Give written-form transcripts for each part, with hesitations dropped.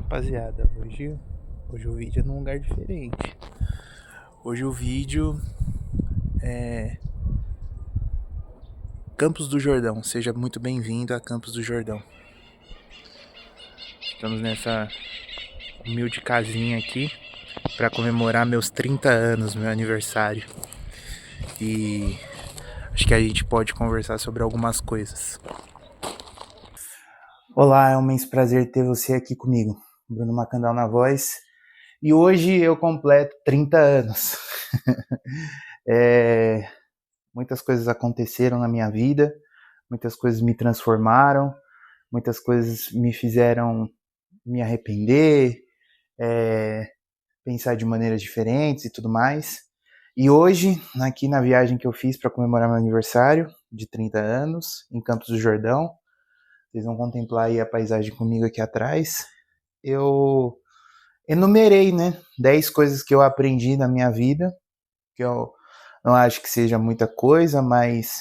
rapaziada, hoje o vídeo é num lugar diferente. Hoje o vídeo é Campos do Jordão. Seja muito bem-vindo a Campos do Jordão. Estamos nessa humilde casinha aqui para comemorar meus 30 anos, meu aniversário. E acho que a gente pode conversar sobre algumas coisas. Olá, é um imenso prazer ter você aqui comigo. Bruno Macandal na voz. E hoje eu completo 30 anos. Muitas coisas aconteceram na minha vida, muitas coisas me transformaram, muitas coisas me fizeram me arrepender, pensar de maneiras diferentes e tudo mais. E hoje, aqui na viagem que eu fiz para comemorar meu aniversário de 30 anos, em Campos do Jordão, vocês vão contemplar aí a paisagem comigo aqui atrás, eu enumerei, 10 coisas que eu aprendi na minha vida, que eu não acho que seja muita coisa, mas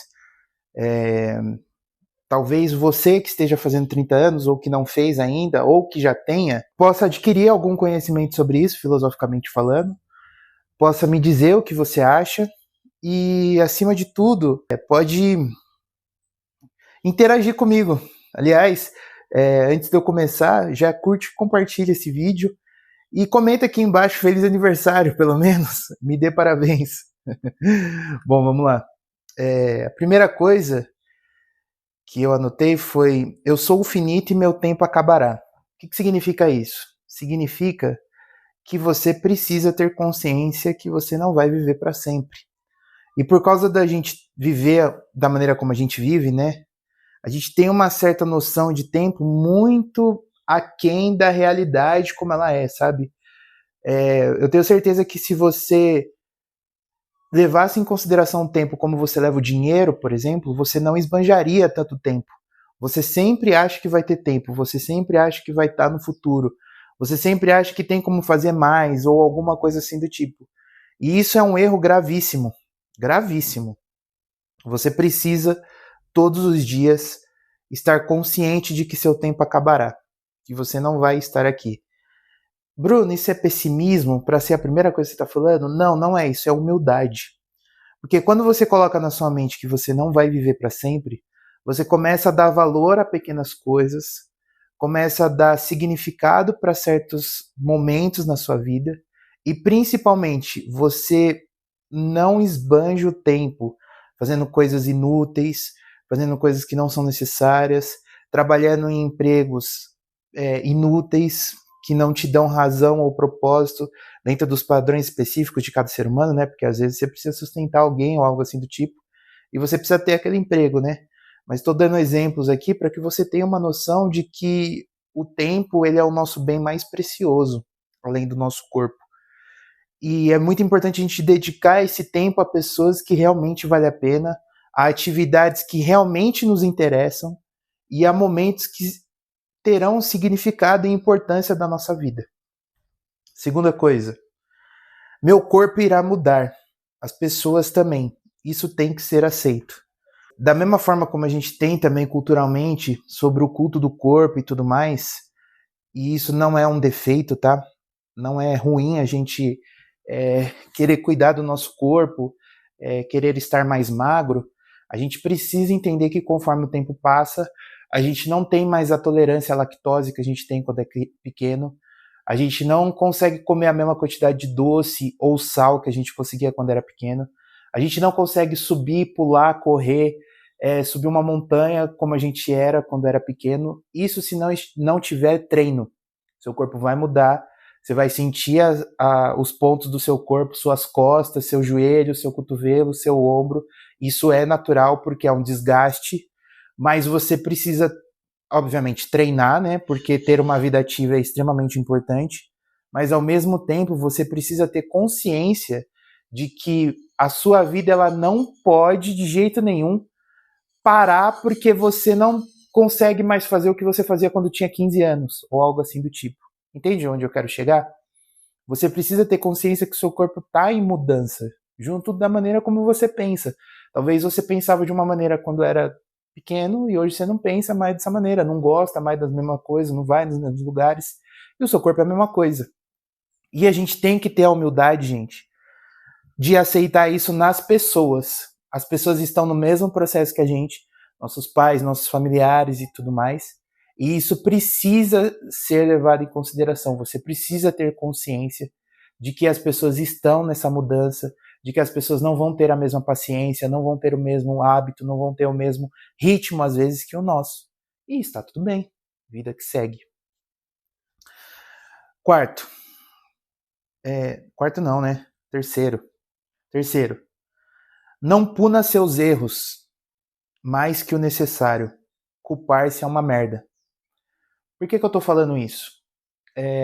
talvez você que esteja fazendo 30 anos, ou que não fez ainda, ou que já tenha, possa adquirir algum conhecimento sobre isso, filosoficamente falando, possa me dizer o que você acha, e acima de tudo, pode interagir comigo. Aliás, antes de eu começar, já curte e compartilha esse vídeo, e comenta aqui embaixo, feliz aniversário, pelo menos, me dê parabéns. Bom, vamos lá. A primeira coisa que eu anotei foi: eu sou o finito e meu tempo acabará. O que significa isso? Significa que você precisa ter consciência que você não vai viver para sempre. E por causa da gente viver da maneira como a gente vive, a gente tem uma certa noção de tempo muito aquém da realidade como ela é, sabe? Eu tenho certeza que se você levasse em consideração o tempo como você leva o dinheiro, por exemplo, você não esbanjaria tanto tempo. Você sempre acha que vai ter tempo, você sempre acha que vai estar no futuro, você sempre acha que tem como fazer mais ou alguma coisa assim do tipo. E isso é um erro gravíssimo, gravíssimo. Você precisa, todos os dias, estar consciente de que seu tempo acabará, que você não vai estar aqui. Bruno, isso é pessimismo para ser a primeira coisa que você está falando? Não, não é isso, é humildade. Porque quando você coloca na sua mente que você não vai viver para sempre, você começa a dar valor a pequenas coisas, começa a dar significado para certos momentos na sua vida e, principalmente, você não esbanja o tempo fazendo coisas inúteis, fazendo coisas que não são necessárias, trabalhando em empregos inúteis, que não te dão razão ou propósito dentro dos padrões específicos de cada ser humano, porque às vezes você precisa sustentar alguém ou algo assim do tipo, e você precisa ter aquele emprego, Mas estou dando exemplos aqui para que você tenha uma noção de que o tempo, ele é o nosso bem mais precioso, além do nosso corpo. E é muito importante a gente dedicar esse tempo a pessoas que realmente vale a pena, a atividades que realmente nos interessam e a momentos que terão significado e importância da nossa vida. Segunda coisa, meu corpo irá mudar, as pessoas também, isso tem que ser aceito. Da mesma forma como a gente tem também culturalmente sobre o culto do corpo e tudo mais, e isso não é um defeito, tá? Não é ruim a gente querer cuidar do nosso corpo, querer estar mais magro. A gente precisa entender que conforme o tempo passa, a gente não tem mais a tolerância à lactose que a gente tem quando é pequeno. A gente não consegue comer a mesma quantidade de doce ou sal que a gente conseguia quando era pequeno. A gente não consegue subir, pular, correr, subir uma montanha como a gente era quando era pequeno. Isso se não tiver treino. Seu corpo vai mudar, você vai sentir os pontos do seu corpo, suas costas, seu joelho, seu cotovelo, seu ombro. Isso é natural porque é um desgaste, mas você precisa, obviamente, treinar, porque ter uma vida ativa é extremamente importante, mas ao mesmo tempo você precisa ter consciência de que a sua vida ela não pode de jeito nenhum parar porque você não consegue mais fazer o que você fazia quando tinha 15 anos, ou algo assim do tipo. Entende onde eu quero chegar? Você precisa ter consciência que o seu corpo está em mudança, junto da maneira como você pensa. Talvez você pensava de uma maneira quando era pequeno e hoje você não pensa mais dessa maneira, não gosta mais das mesmas coisas, não vai nos mesmos lugares. E o seu corpo é a mesma coisa. E a gente tem que ter a humildade, gente, de aceitar isso nas pessoas. As pessoas estão no mesmo processo que a gente, nossos pais, nossos familiares e tudo mais. E isso precisa ser levado em consideração. Você precisa ter consciência de que as pessoas estão nessa mudança, de que as pessoas não vão ter a mesma paciência, não vão ter o mesmo hábito, não vão ter o mesmo ritmo, às vezes, que o nosso. E está tudo bem. Vida que segue. Quarto. Quarto não, né? Terceiro. Não puna seus erros mais que o necessário. Culpar-se é uma merda. Por que eu tô falando isso?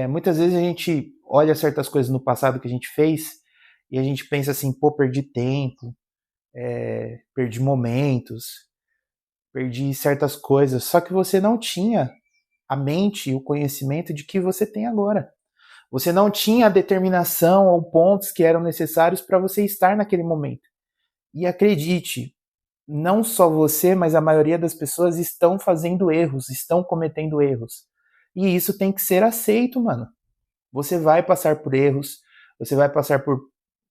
Muitas vezes a gente olha certas coisas no passado que a gente fez e a gente pensa assim, pô, perdi tempo, perdi momentos, perdi certas coisas. Só que você não tinha a mente e o conhecimento de que você tem agora. Você não tinha a determinação ou pontos que eram necessários para você estar naquele momento. E acredite, não só você, mas a maioria das pessoas estão fazendo erros, estão cometendo erros. E isso tem que ser aceito, mano. Você vai passar por erros, você vai passar por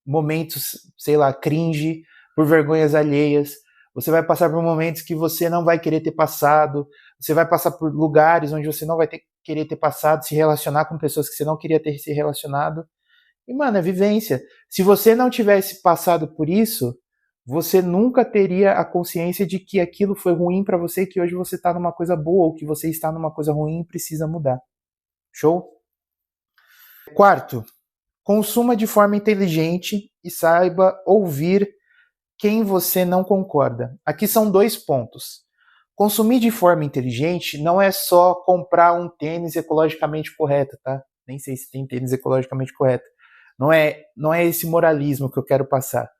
momentos, sei lá, cringe, por vergonhas alheias, você vai passar por momentos que você não vai querer ter passado, você vai passar por lugares onde você não vai querer ter passado, se relacionar com pessoas que você não queria ter se relacionado. E, mano, é vivência. Se você não tivesse passado por isso, você nunca teria a consciência de que aquilo foi ruim para você e que hoje você tá numa coisa boa ou que você está numa coisa ruim e precisa mudar. Show? Quarto, consuma de forma inteligente e saiba ouvir quem você não concorda. Aqui são 2 pontos. Consumir de forma inteligente não é só comprar um tênis ecologicamente correto, tá? Nem sei se tem tênis ecologicamente correto. Não é esse moralismo que eu quero passar.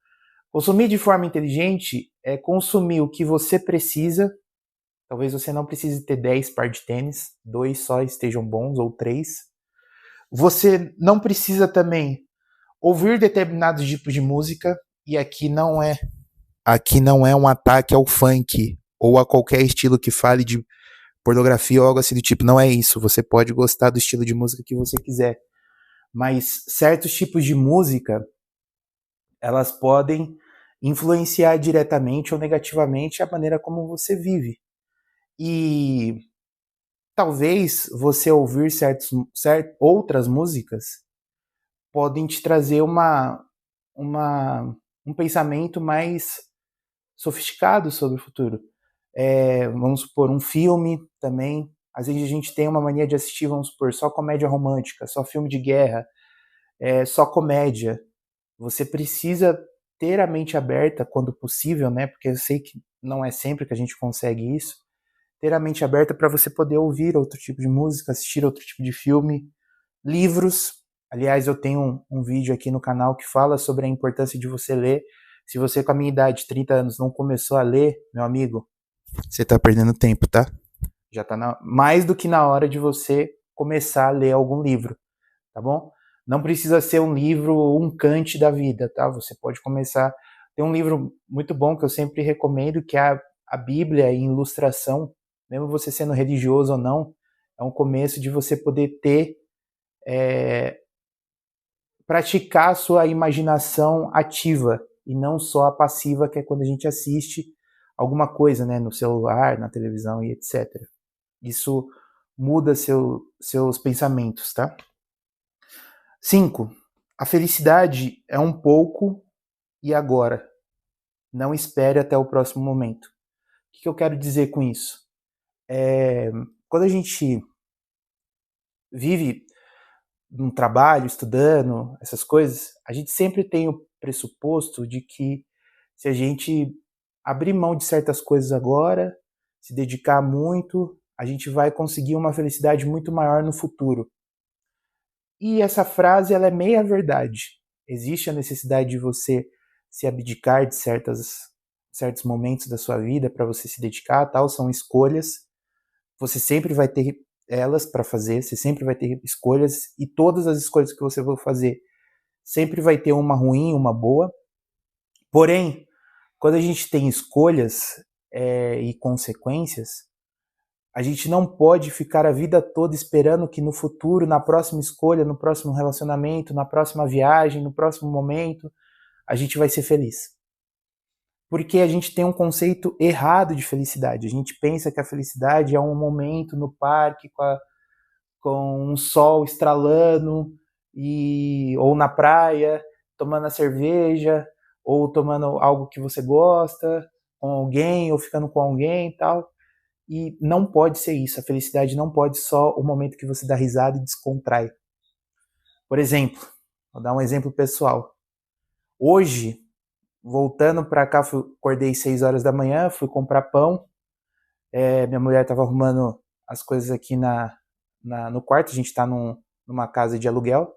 Consumir de forma inteligente é consumir o que você precisa. Talvez você não precise ter 10 par de tênis, 2 só estejam bons, ou 3. Você não precisa também ouvir determinados tipos de música, e aqui não é um ataque ao funk ou a qualquer estilo que fale de pornografia ou algo assim do tipo. Não é isso. Você pode gostar do estilo de música que você quiser. Mas certos tipos de música, elas podem influenciar diretamente ou negativamente a maneira como você vive. E talvez você ouvir outras músicas podem te trazer um pensamento mais sofisticado sobre o futuro. Vamos supor, um filme também. Às vezes a gente tem uma mania de assistir, vamos supor, só comédia romântica, só filme de guerra, só comédia. Você precisa ter a mente aberta quando possível, né? Porque eu sei que não é sempre que a gente consegue isso. Ter a mente aberta para você poder ouvir outro tipo de música, assistir outro tipo de filme, livros. Aliás, eu tenho um vídeo aqui no canal que fala sobre a importância de você ler. Se você com a minha idade, 30 anos, não começou a ler, meu amigo, você tá perdendo tempo, tá? Já tá mais do que na hora de você começar a ler algum livro, tá bom? Não precisa ser um livro, um Kant da vida, tá? Você pode começar... Tem um livro muito bom que eu sempre recomendo, que é a Bíblia em ilustração. Mesmo você sendo religioso ou não, é um começo de você poder ter... praticar a sua imaginação ativa e não só a passiva, que é quando a gente assiste alguma coisa, né, no celular, na televisão e etc. Isso muda seus pensamentos, tá? 5. A felicidade é um pouco e agora. Não espere até o próximo momento. O que eu quero dizer com isso? Quando a gente vive num trabalho, estudando, essas coisas, a gente sempre tem o pressuposto de que se a gente abrir mão de certas coisas agora, se dedicar muito, a gente vai conseguir uma felicidade muito maior no futuro. E essa frase, ela é meia verdade. Existe a necessidade de você se abdicar de certos momentos da sua vida para você se dedicar, tal, são escolhas. Você sempre vai ter elas para fazer, você sempre vai ter escolhas, e todas as escolhas que você for fazer sempre vai ter uma ruim e uma boa. Porém, quando a gente tem escolhas, e consequências, a gente não pode ficar a vida toda esperando que no futuro, na próxima escolha, no próximo relacionamento, na próxima viagem, no próximo momento, a gente vai ser feliz. Porque a gente tem um conceito errado de felicidade. A gente pensa que a felicidade é um momento no parque com um sol estralando, ou na praia, tomando a cerveja, ou tomando algo que você gosta, com alguém, ou ficando com alguém e tal. E não pode ser isso. A felicidade não pode ser só o momento que você dá risada e descontrai. Por exemplo, vou dar um exemplo pessoal. Hoje, voltando para cá, acordei 6 horas da manhã, fui comprar pão. Minha mulher estava arrumando as coisas aqui no quarto, a gente está numa casa de aluguel.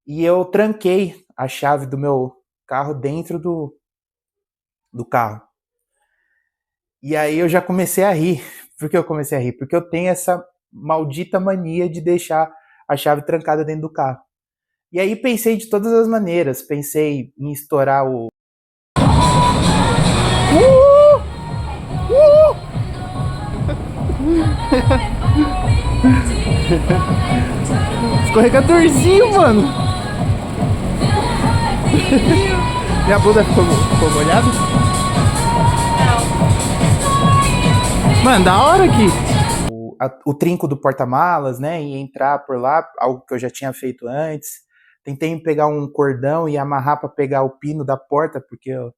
E eu tranquei a chave do meu carro dentro do carro. E aí eu já comecei a rir. Por que eu comecei a rir? Porque eu tenho essa maldita mania de deixar a chave trancada dentro do carro. E aí pensei de todas as maneiras. Pensei em estourar o... Escorregadorzinho, mano! Minha bunda ficou molhada? Mano, da hora aqui. O trinco do porta-malas, né? E entrar por lá, algo que eu já tinha feito antes. Tentei pegar um cordão e amarrar para pegar o pino da porta, porque eu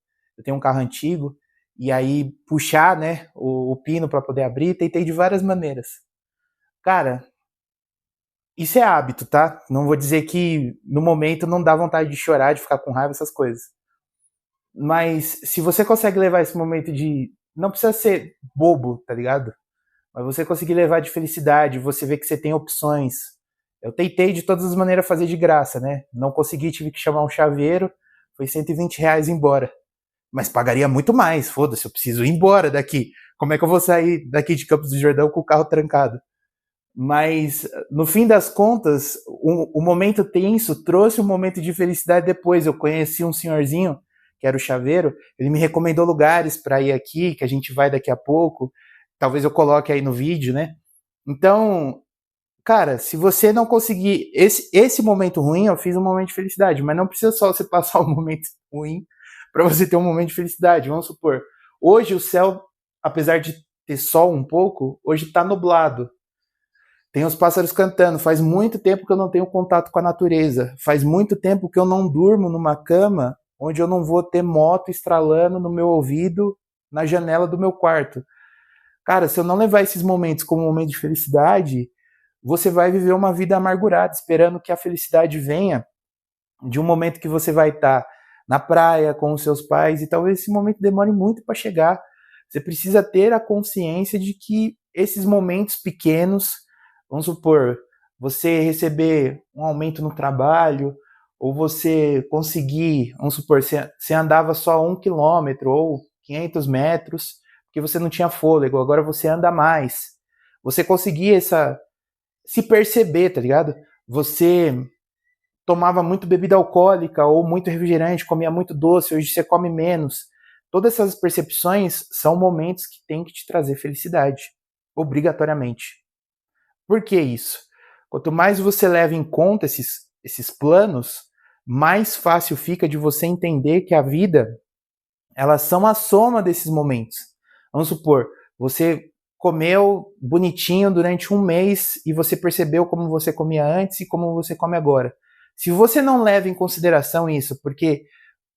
tenho um carro antigo. E aí puxar, né? O pino para poder abrir. Tentei de várias maneiras. Cara, isso é hábito, tá? Não vou dizer que no momento não dá vontade de chorar, de ficar com raiva, essas coisas. Mas se você consegue levar esse momento de... Não precisa ser bobo, tá ligado? Mas você conseguir levar de felicidade, você vê que você tem opções. Eu tentei de todas as maneiras fazer de graça, né? Não consegui, tive que chamar um chaveiro, foi R$120 embora. Mas pagaria muito mais, foda-se, eu preciso ir embora daqui. Como é que eu vou sair daqui de Campos do Jordão com o carro trancado? Mas, no fim das contas, o momento tenso trouxe um momento de felicidade depois. Eu conheci um senhorzinho, que era o chaveiro, ele me recomendou lugares para ir aqui, que a gente vai daqui a pouco. Talvez eu coloque aí no vídeo, né? Então, cara, se você não conseguir... Esse momento ruim, eu fiz um momento de felicidade, mas não precisa só você passar um momento ruim para você ter um momento de felicidade. Vamos supor, hoje o céu, apesar de ter sol um pouco, hoje está nublado. Tem os pássaros cantando. Faz muito tempo que eu não tenho contato com a natureza. Faz muito tempo que eu não durmo numa cama onde eu não vou ter moto estralando no meu ouvido na janela do meu quarto. Cara, se eu não levar esses momentos como um momento de felicidade, você vai viver uma vida amargurada, esperando que a felicidade venha de um momento que você vai estar na praia com os seus pais, e talvez esse momento demore muito para chegar. Você precisa ter a consciência de que esses momentos pequenos, vamos supor, você receber um aumento no trabalho, ou você conseguir, vamos supor, você andava só 1 quilômetro ou 500 metros, porque você não tinha fôlego, agora você anda mais. Você conseguir se perceber, tá ligado? Você tomava muito bebida alcoólica ou muito refrigerante, comia muito doce, hoje você come menos. Todas essas percepções são momentos que têm que te trazer felicidade, obrigatoriamente. Por que isso? Quanto mais você leva em conta esses planos, mais fácil fica de você entender que a vida, elas são a soma desses momentos. Vamos supor, você comeu bonitinho durante um mês e você percebeu como você comia antes e como você come agora. Se você não leva em consideração isso, porque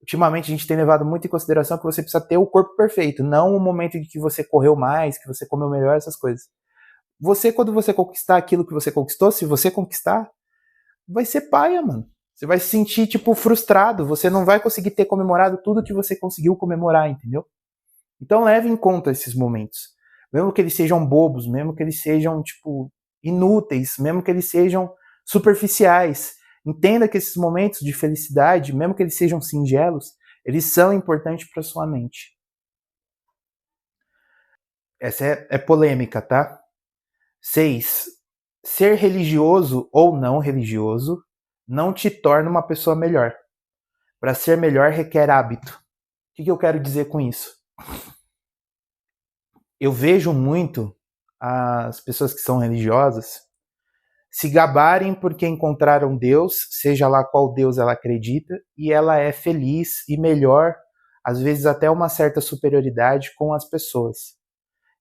ultimamente a gente tem levado muito em consideração que você precisa ter o corpo perfeito, não o momento em que você correu mais, que você comeu melhor, essas coisas. Você, quando você conquistar aquilo que você conquistou, se você conquistar, vai ser paia, mano. Você vai se sentir, tipo, frustrado. Você não vai conseguir ter comemorado tudo que você conseguiu comemorar, entendeu? Então leve em conta esses momentos. Mesmo que eles sejam bobos, mesmo que eles sejam, tipo, inúteis, mesmo que eles sejam superficiais. Entenda que esses momentos de felicidade, mesmo que eles sejam singelos, eles são importantes para sua mente. Essa é polêmica, tá? 6. Ser religioso ou não religioso não te torna uma pessoa melhor. Para ser melhor requer hábito. O que eu quero dizer com isso? eu vejo muito as pessoas que são religiosas se gabarem porque encontraram Deus, seja lá qual Deus ela acredita, e ela é feliz e melhor, às vezes até uma certa superioridade com as pessoas.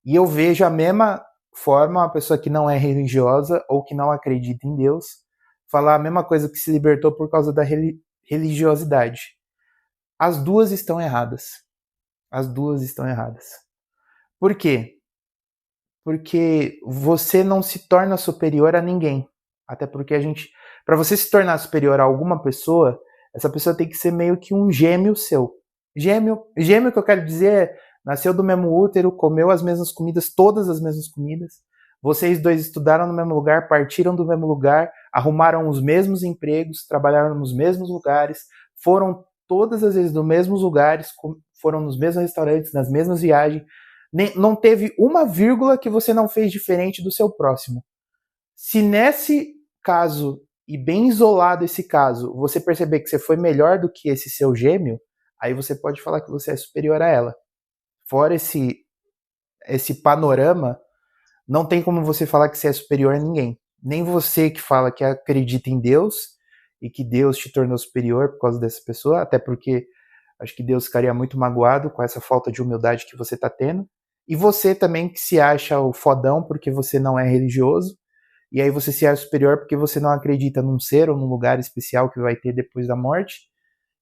E eu vejo a mesma forma uma pessoa que não é religiosa ou que não acredita em Deus falar a mesma coisa, que se libertou por causa da religiosidade. As duas estão erradas. As duas estão erradas. Por quê? Porque você não se torna superior a ninguém. Até porque para você se tornar superior a alguma pessoa, essa pessoa tem que ser meio que um gêmeo seu. Gêmeo que eu quero dizer é, nasceu do mesmo útero, comeu as mesmas comidas, todas as mesmas comidas. Vocês dois estudaram no mesmo lugar, partiram do mesmo lugar, arrumaram os mesmos empregos, trabalharam nos mesmos lugares, foram todas as vezes nos mesmos lugares, foram nos mesmos restaurantes, nas mesmas viagens. Não teve uma vírgula que você não fez diferente do seu próximo. Se nesse caso, e bem isolado esse caso, você perceber que você foi melhor do que esse seu gêmeo, aí você pode falar que você é superior a ela. Fora esse panorama, não tem como você falar que você é superior a ninguém. Nem você que fala que acredita em Deus e que Deus te tornou superior por causa dessa pessoa, até porque acho que Deus ficaria muito magoado com essa falta de humildade que você está tendo. E você também que se acha o fodão porque você não é religioso, e aí você se acha superior porque você não acredita num ser ou num lugar especial que vai ter depois da morte,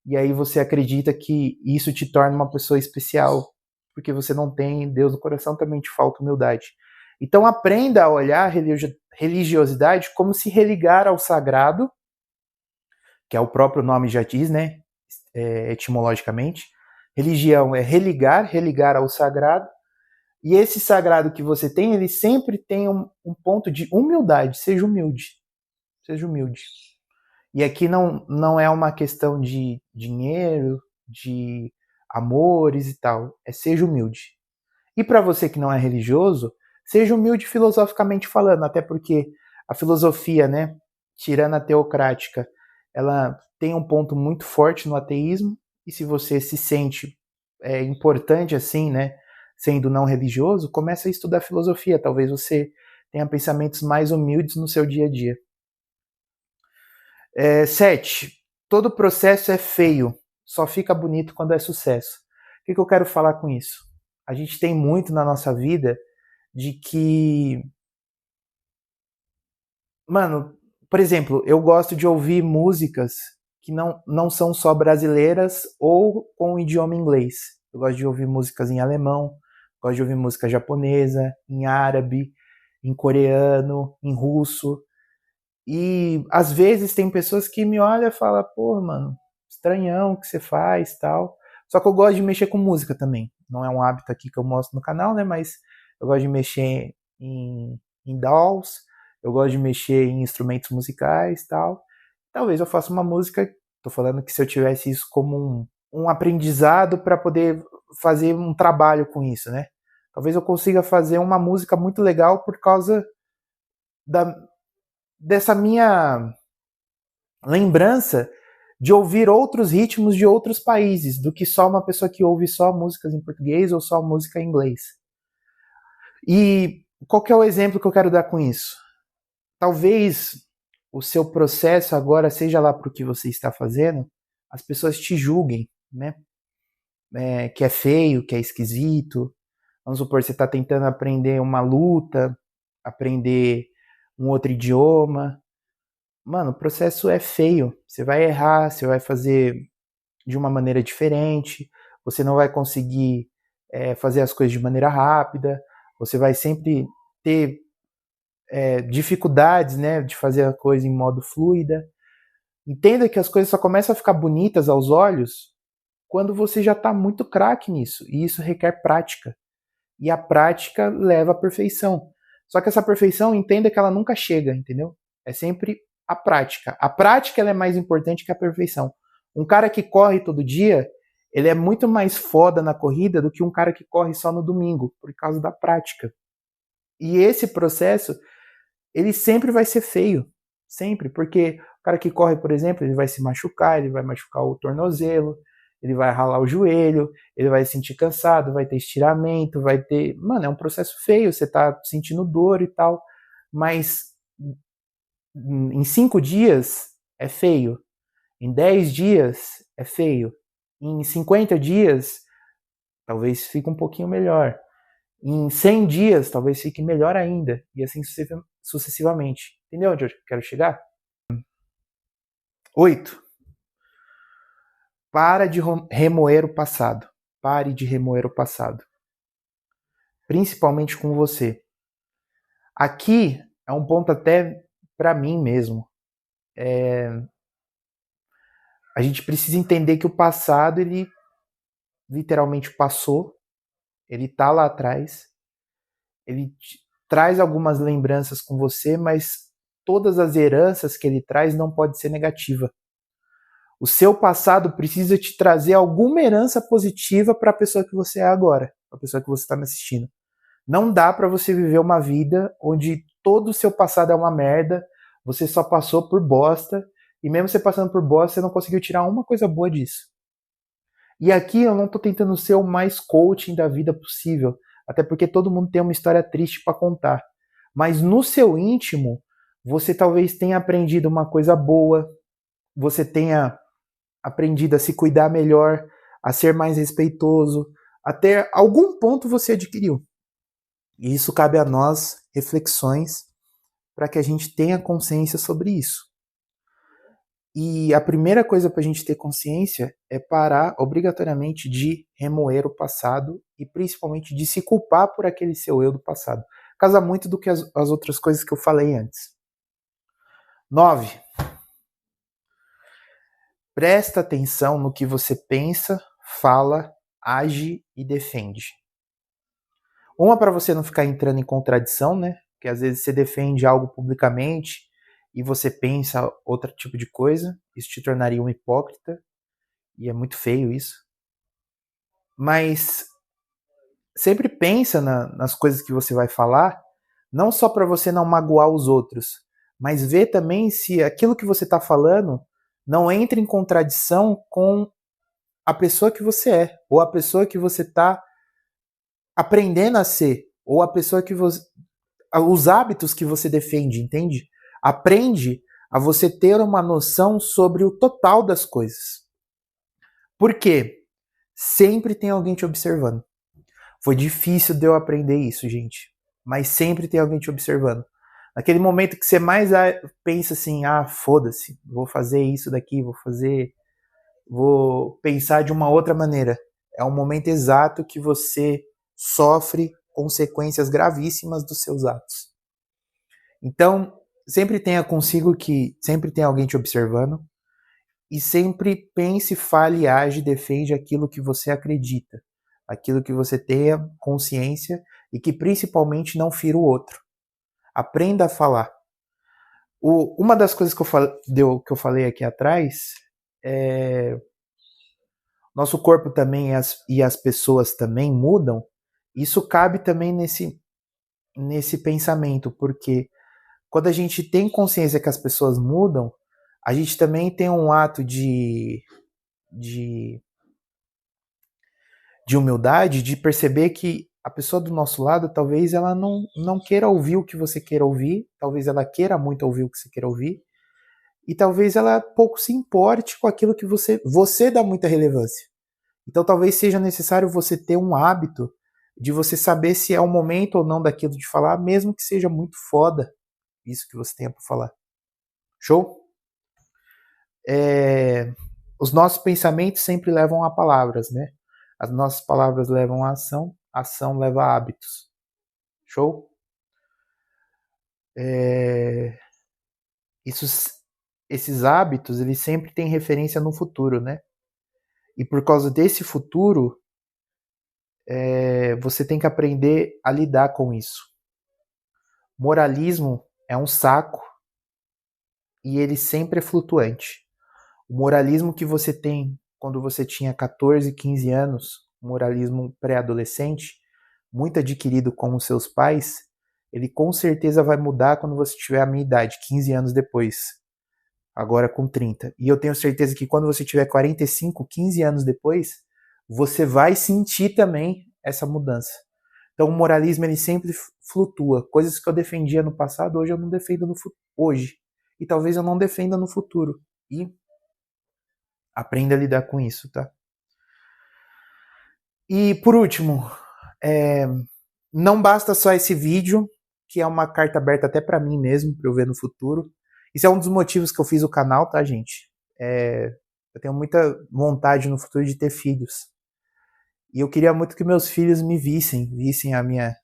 e aí você acredita que isso te torna uma pessoa especial, porque você não tem Deus no coração, também te falta humildade. Então aprenda a olhar a religiosidade como se religar ao sagrado, que é o próprio nome já diz, né, etimologicamente. Religião é religar ao sagrado, e esse sagrado que você tem, ele sempre tem um ponto de humildade. Seja humilde. Seja humilde. E aqui não é uma questão de dinheiro, de amores e tal. É seja humilde. E para você que não é religioso, seja humilde filosoficamente falando, até porque a filosofia, né, tirando a teocrática, ela tem um ponto muito forte no ateísmo, e se você se sente importante assim, né, sendo não religioso, comece a estudar filosofia, talvez você tenha pensamentos mais humildes no seu dia a dia. 7. Todo processo é feio, só fica bonito quando é sucesso. O que eu quero falar com isso? A gente tem muito na nossa vida de que... Mano, por exemplo, eu gosto de ouvir músicas que não são só brasileiras ou com o idioma inglês. Eu gosto de ouvir músicas em alemão, gosto de ouvir música japonesa, em árabe, em coreano, em russo. E às vezes tem pessoas que me olham e falam, pô, mano, estranhão o que você faz, tal. Só que eu gosto de mexer com música também. Não é um hábito aqui que eu mostro no canal, né? Mas eu gosto de mexer em DAWs, eu gosto de mexer em instrumentos musicais, tal. Talvez eu faça uma música, tô falando que se eu tivesse isso como um aprendizado para poder fazer um trabalho com isso, né? Talvez eu consiga fazer uma música muito legal por causa dessa minha lembrança de ouvir outros ritmos de outros países, do que só uma pessoa que ouve só músicas em português ou só música em inglês. E qual que é o exemplo que eu quero dar com isso? Talvez o seu processo agora, seja lá para o que você está fazendo, as pessoas te julguem, né? Que é feio, que é esquisito. Vamos supor, você está tentando aprender uma luta, aprender um outro idioma. Mano, o processo é feio. Você vai errar, você vai fazer de uma maneira diferente, você não vai conseguir fazer as coisas de maneira rápida, você vai sempre ter dificuldades, né, de fazer a coisa em modo fluida. Entenda que as coisas só começam a ficar bonitas aos olhos quando você já está muito craque nisso, e isso requer prática. E a prática leva à perfeição. Só que essa perfeição, entenda que ela nunca chega, entendeu? É sempre a prática. A prática ela é mais importante que a perfeição. Um cara que corre todo dia, ele é muito mais foda na corrida do que um cara que corre só no domingo, por causa da prática. E esse processo, ele sempre vai ser feio. Sempre. Porque o cara que corre, por exemplo, ele vai se machucar, ele vai machucar o tornozelo, ele vai ralar o joelho, ele vai se sentir cansado, vai ter estiramento, vai ter... Mano, é um processo feio, você tá sentindo dor e tal, mas em 5 dias é feio, em 10 dias é feio, em 50 dias talvez fique um pouquinho melhor, em 100 dias talvez fique melhor ainda, e assim sucessivamente. Entendeu onde eu quero chegar? 8. Para de remoer o passado. Pare de remoer o passado. Principalmente com você. Aqui é um ponto até para mim mesmo. A gente precisa entender que o passado, ele literalmente passou. Ele tá lá atrás. Ele traz algumas lembranças com você, mas todas as heranças que ele traz não pode ser negativa. O seu passado precisa te trazer alguma herança positiva para a pessoa que você é agora, para a pessoa que você está me assistindo. Não dá para você viver uma vida onde todo o seu passado é uma merda, você só passou por bosta, e mesmo você passando por bosta, você não conseguiu tirar uma coisa boa disso. E aqui eu não estou tentando ser o mais coaching da vida possível, até porque todo mundo tem uma história triste para contar. Mas no seu íntimo, você talvez tenha aprendido uma coisa boa, você tenha aprendido a se cuidar melhor, a ser mais respeitoso, até algum ponto você adquiriu. E isso cabe a nós, reflexões, para que a gente tenha consciência sobre isso. E a primeira coisa para a gente ter consciência é parar obrigatoriamente de remoer o passado e principalmente de se culpar por aquele seu eu do passado. Casa muito do que as outras coisas que eu falei antes. 9. Presta atenção no que você pensa, fala, age e defende. Uma, para você não ficar entrando em contradição, né? Porque às vezes você defende algo publicamente e você pensa outro tipo de coisa. Isso te tornaria um hipócrita. E é muito feio isso. Mas sempre pensa nas coisas que você vai falar, não só para você não magoar os outros, mas vê também se aquilo que você está falando não entra em contradição com a pessoa que você é, ou a pessoa que você está aprendendo a ser, ou a pessoa que você... os hábitos que você defende, entende? Aprende a você ter uma noção sobre o total das coisas. Por quê? Sempre tem alguém te observando. Foi difícil de eu aprender isso, gente. Mas sempre tem alguém te observando. Naquele momento que você mais pensa assim, foda-se, vou fazer isso daqui, vou pensar de uma outra maneira. É um momento exato que você sofre consequências gravíssimas dos seus atos. Então, sempre tenha consigo que sempre tem alguém te observando e sempre pense, fale, age, defende aquilo que você acredita, aquilo que você tenha consciência e que principalmente não fira o outro. Aprenda a falar. Uma das coisas que eu falei aqui atrás é nosso corpo também e as pessoas também mudam. Isso cabe também nesse pensamento, porque quando a gente tem consciência que as pessoas mudam, a gente também tem um ato de humildade, de perceber que a pessoa do nosso lado, talvez ela não queira ouvir o que você queira ouvir, talvez ela queira muito ouvir o que você queira ouvir, e talvez ela pouco se importe com aquilo que você dá muita relevância. Então talvez seja necessário você ter um hábito de você saber se é o momento ou não daquilo de falar, mesmo que seja muito foda isso que você tenha para falar. Show? Os nossos pensamentos sempre levam a palavras, né? As nossas palavras levam a ação leva a hábitos. Show? Esses hábitos, eles sempre têm referência no futuro, né? E por causa desse futuro, você tem que aprender a lidar com isso. Moralismo é um saco e ele sempre é flutuante. O moralismo que você tem quando você tinha 14, 15 anos, moralismo pré-adolescente, muito adquirido com os seus pais, ele com certeza vai mudar quando você tiver a minha idade, 15 anos depois. agora com 30. E eu tenho certeza que quando você tiver 45, 15 anos depois, você vai sentir também essa mudança. Então o moralismo ele sempre flutua. Coisas que eu defendia no passado, hoje eu não defendo hoje. E talvez eu não defenda no futuro. E aprenda a lidar com isso, tá? E por último, não basta só esse vídeo, que é uma carta aberta até para mim mesmo, para eu ver no futuro. Isso é um dos motivos que eu fiz o canal, tá, gente? Eu tenho muita vontade no futuro de ter filhos. E eu queria muito que meus filhos me vissem a minha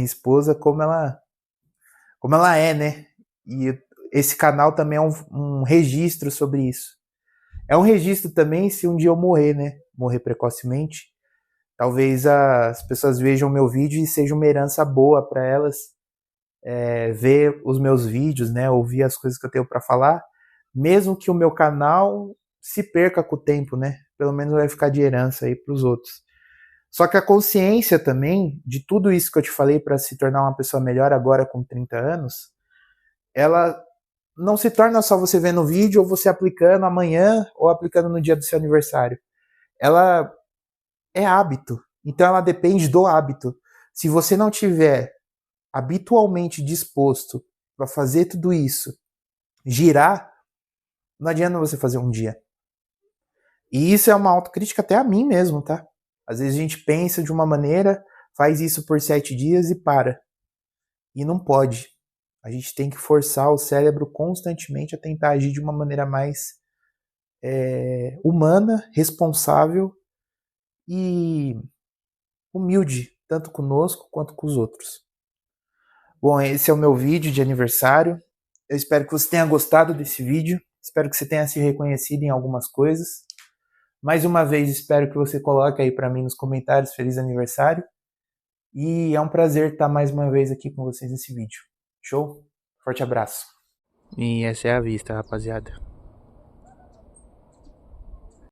esposa como ela é, né? E esse canal também é um registro sobre isso. É um registro também se um dia eu morrer, né? Morrer precocemente. Talvez as pessoas vejam meu vídeo e seja uma herança boa para elas ver os meus vídeos, né? Ouvir as coisas que eu tenho para falar. Mesmo que o meu canal se perca com o tempo, né? Pelo menos vai ficar de herança aí para os outros. Só que a consciência também de tudo isso que eu te falei para se tornar uma pessoa melhor agora com 30 anos, ela não se torna só você vendo o vídeo ou você aplicando amanhã ou aplicando no dia do seu aniversário. Ela é hábito. Então ela depende do hábito. Se você não tiver habitualmente disposto para fazer tudo isso, girar, não adianta você fazer um dia. E isso é uma autocrítica até a mim mesmo, tá? Às vezes a gente pensa de uma maneira, faz isso por 7 dias e para. E não pode. A gente tem que forçar o cérebro constantemente a tentar agir de uma maneira mais humana, responsável e humilde, tanto conosco quanto com os outros. Bom, esse é o meu vídeo de aniversário. Eu espero que você tenha gostado desse vídeo. Espero que você tenha se reconhecido em algumas coisas. Mais uma vez, espero que você coloque aí para mim nos comentários feliz aniversário. E é um prazer estar mais uma vez aqui com vocês nesse vídeo. Show? Forte abraço. E essa é a vista, rapaziada.